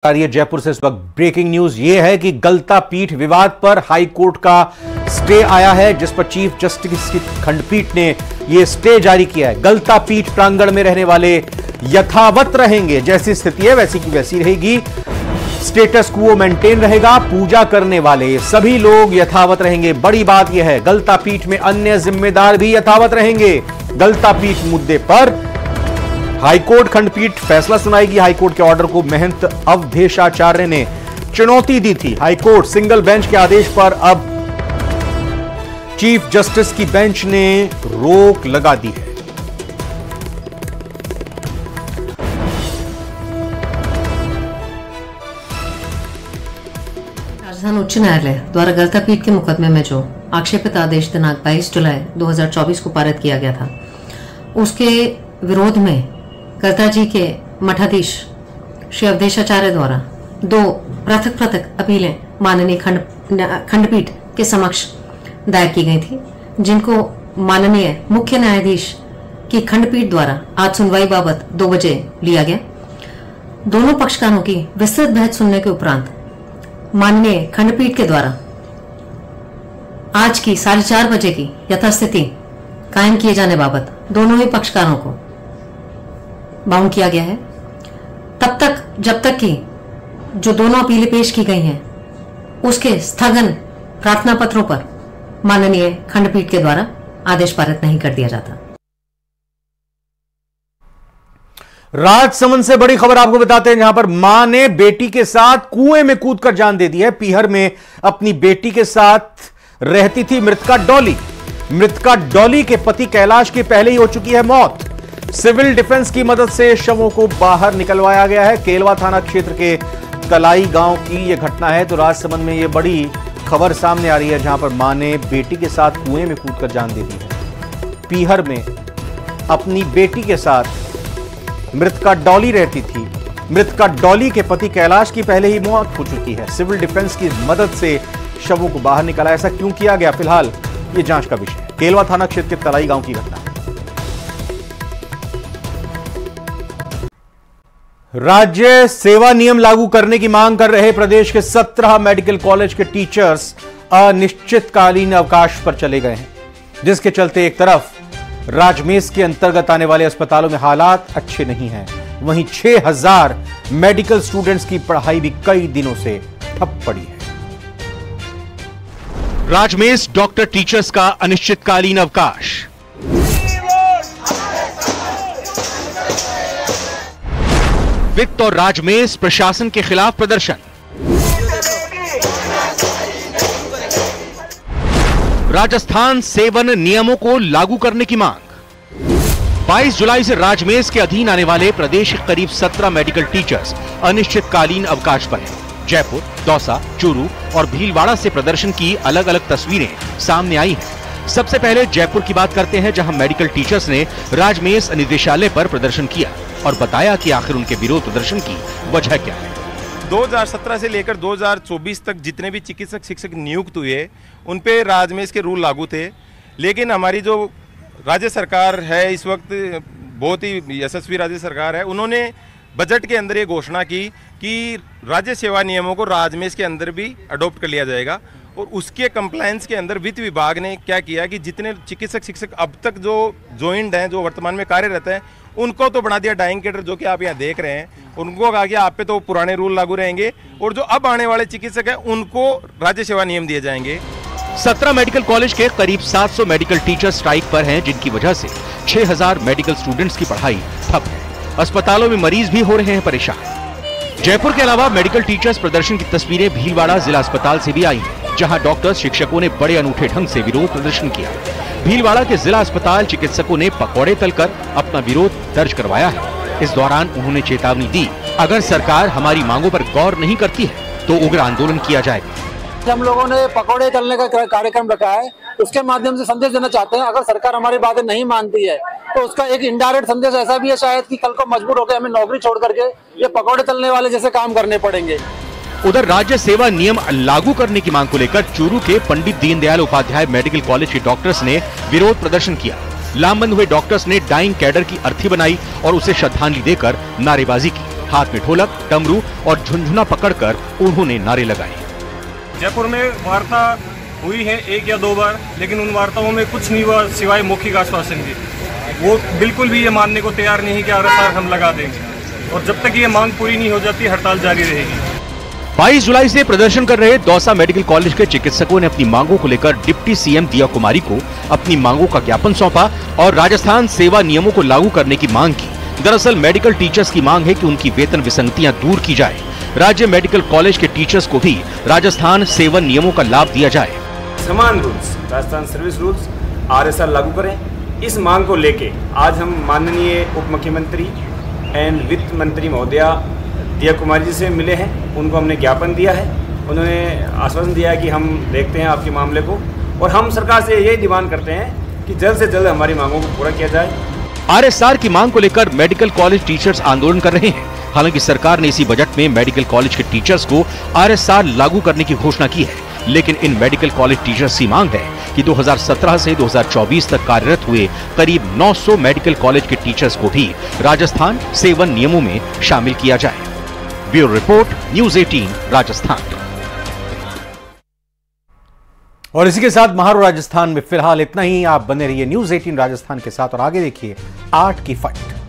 आ रही है जयपुर से इस वक्त ब्रेकिंग न्यूज ये है कि गलता पीठ विवाद पर हाई कोर्ट का स्टे आया है, जिस पर चीफ जस्टिस की खंडपीठ ने यह स्टे जारी किया है। गलता पीठ प्रांगण में रहने वाले यथावत रहेंगे, जैसी स्थिति है वैसी की वैसी रहेगी, स्टेटस क्वो मेंटेन रहेगा, पूजा करने वाले सभी लोग यथावत रहेंगे। बड़ी बात यह है, गलता पीठ में अन्य जिम्मेदार भी यथावत रहेंगे। गलता पीठ मुद्दे पर हाईकोर्ट खंडपीठ फैसला सुनाएगी। हाईकोर्ट के ऑर्डर को महंत अवधेशाचार्य ने चुनौती दी थी। हाईकोर्ट सिंगल बेंच के आदेश पर अब चीफ जस्टिस की बेंच ने रोक लगा दी है। राजस्थान उच्च न्यायालय द्वारा गलता पीठ के मुकदमे में जो आक्षेपित आदेश दिनांक 22 जुलाई 2024 को पारित किया गया था, उसके विरोध में गलता जी के मठाधीश श्री अवधेशाचार्य द्वारा दो पृथक पृथक अपीलें माननीय खंडपीठ के समक्ष दायर की गई थी, जिनको माननीय मुख्य न्यायाधीश की खंडपीठ द्वारा आज सुनवाई बाबत 2 बजे लिया गया। दोनों पक्षकारों की विस्तृत बहस सुनने के उपरांत माननीय खंडपीठ के द्वारा आज की 4:30 बजे की यथास्थिति कायम किए जाने बाबत दोनों ही पक्षकारों को बाउंड किया गया है, तब तक जब तक कि जो दोनों अपीलें पेश की गई हैं उसके स्थगन प्रार्थना पत्रों पर माननीय खंडपीठ के द्वारा आदेश पारित नहीं कर दिया जाता। राजसमंद से बड़ी खबर आपको बताते हैं, जहां पर मां ने बेटी के साथ कुएं में कूदकर जान दे दी है। पीहर में अपनी बेटी के साथ रहती थी मृतका डॉली। मृतका डॉली के पति कैलाश की पहले ही हो चुकी है मौत। सिविल डिफेंस की मदद से शवों को बाहर निकलवाया गया है। केलवा थाना क्षेत्र के तलाई गांव की यह घटना है। तो राजसमंद में यह बड़ी खबर सामने आ रही है, जहां पर मां ने बेटी के साथ कुएं में कूदकर जान दे दी है। पीहर में अपनी बेटी के साथ मृतका डॉली रहती थी। मृतका डॉली के पति कैलाश की पहले ही मौत हो चुकी है। सिविल डिफेंस की मदद से शवों को बाहर निकाला। ऐसा क्यों किया गया, फिलहाल ये जांच का विषय है। केलवा थाना क्षेत्र के तलाई गांव की घटना। राज्य सेवा नियम लागू करने की मांग कर रहे प्रदेश के 17 मेडिकल कॉलेज के टीचर्स अनिश्चितकालीन अवकाश पर चले गए हैं, जिसके चलते एक तरफ राजमेष के अंतर्गत आने वाले अस्पतालों में हालात अच्छे नहीं हैं, वहीं 6000 मेडिकल स्टूडेंट्स की पढ़ाई भी कई दिनों से ठप पड़ी है। राजमेष डॉक्टर टीचर्स का अनिश्चितकालीन अवकाश। वित्त और राजमेष प्रशासन के खिलाफ प्रदर्शन। राजस्थान सेवन नियमों को लागू करने की मांग। 22 जुलाई से राजमेष के अधीन आने वाले प्रदेश के करीब 17 मेडिकल टीचर्स अनिश्चितकालीन अवकाश पर हैं। जयपुर, दौसा, चूरू और भीलवाड़ा से प्रदर्शन की अलग अलग तस्वीरें सामने आई हैं। सबसे पहले जयपुर की बात करते हैं, जहां मेडिकल टीचर्स ने राजमेष निदेशालय पर प्रदर्शन किया और बताया कि आखिर उनके विरोध प्रदर्शन की वजह क्या है। 2017 से लेकर 2024 तक जितने भी चिकित्सक शिक्षक नियुक्त हुए उन पे राजमेष के रूल लागू थे, लेकिन हमारी जो राज्य सरकार है इस वक्त बहुत ही यशस्वी राज्य सरकार है। उन्होंने बजट के अंदर ये घोषणा की कि राज्य सेवा नियमों को राजमेष के अंदर भी अडॉप्ट कर लिया जाएगा, और उसके कंप्लायंस के अंदर वित्त विभाग ने क्या किया कि जितने चिकित्सक शिक्षक अब तक जो ज्वाइंट हैं, जो वर्तमान में कार्यरत हैं, उनको तो बना दिया डाइंग कैडर, जो कि आप यहाँ देख रहे हैं। उनको कहा कि आप पे तो पुराने रूल लागू रहेंगे, और जो अब आने वाले चिकित्सक हैं उनको राज्य सेवा नियम दिए जाएंगे। 17 मेडिकल कॉलेज के करीब 700 मेडिकल टीचर स्ट्राइक पर हैं, जिनकी वजह से 6000 मेडिकल स्टूडेंट्स की पढ़ाई ठप है। अस्पतालों में मरीज भी हो रहे हैं परेशान। जयपुर के अलावा मेडिकल टीचर्स प्रदर्शन की तस्वीरें भीलवाड़ा जिला अस्पताल से भी आई हैं, जहां डॉक्टर्स शिक्षकों ने बड़े अनूठे ढंग से विरोध प्रदर्शन किया। भीलवाड़ा के जिला अस्पताल चिकित्सकों ने पकौड़े तलकर अपना विरोध दर्ज करवाया है। इस दौरान उन्होंने चेतावनी दी, अगर सरकार हमारी मांगों पर गौर नहीं करती है तो उग्र आंदोलन किया जाएगा। हम लोगों ने पकौड़े तलने का कार्यक्रम रखा है, उसके माध्यम से संदेश देना चाहते हैं, अगर सरकार हमारी बातें नहीं मानती है तो उसका एक इनडायरेक्ट संदेश ऐसा भी है शायद कि कल को मजबूर होकर हमें नौकरी छोड़ करके ये पकौड़े तलने वाले जैसे काम करने पड़ेंगे। उधर राज्य सेवा नियम लागू करने की मांग को लेकर चूरू के पंडित दीनदयाल उपाध्याय मेडिकल कॉलेज के डॉक्टर्स ने विरोध प्रदर्शन किया। लामबंद हुए डॉक्टर्स ने डाइंग कैडर की अर्थी बनाई और उसे श्रद्धांजलि देकर नारेबाजी की। हाथ में ढोलक, डमरू और झुनझुना पकड़कर उन्होंने नारे लगाए। जयपुर में वार्ता हुई है 1 या 2 बार, लेकिन उन वार्ताओं में कुछ नहीं हुआ सिवाय मौखिक आश्वासन के। वो बिल्कुल भी ये मानने को तैयार नहीं कि RSR हम लगा देंगे, और जब तक ये मांग पूरी नहीं हो जाती हड़ताल जारी रहेगी। 22 जुलाई से प्रदर्शन कर रहे दौसा मेडिकल कॉलेज के चिकित्सकों ने अपनी मांगों को लेकर डिप्टी सीएम दिया कुमारी को अपनी मांगों का ज्ञापन सौंपा और राजस्थान सेवा नियमों को लागू करने की मांग की। दरअसल मेडिकल टीचर्स की मांग है कि उनकी वेतन विसंगतियां दूर की जाए। राज्य मेडिकल कॉलेज के टीचर्स को भी राजस्थान सेवा नियमों का लाभ दिया जाए। समान rules, Rajasthan service rules RSR लागू करें, इस मांग को लेके आज हम माननीय उप मुख्यमंत्री एंड वित्त मंत्री महोदया दिया कुमारी जी से मिले हैं। उनको हमने ज्ञापन दिया है। उन्होंने आश्वासन दिया है कि हम देखते हैं आपके मामले को, और हम सरकार से यही डिमांड करते हैं कि जल्द से जल्द हमारी मांगों को पूरा किया जाए। RSR की मांग को लेकर मेडिकल कॉलेज टीचर्स आंदोलन कर रहे हैं। हालांकि सरकार ने इसी बजट में मेडिकल कॉलेज के टीचर्स को RSR लागू करने की घोषणा की है, लेकिन इन मेडिकल कॉलेज टीचर्स की मांग है कि 2017 से 2024 तक कार्यरत हुए करीब 900 मेडिकल कॉलेज के टीचर्स को भी राजस्थान सेवा नियमों में शामिल किया जाए। Bureau report, news 18 Rajasthan. और इसी के साथ महारो राजस्थान में फिलहाल इतना ही। आप बने रहिए न्यूज़ 18 राजस्थान के साथ और आगे देखिए 8 की फाइट।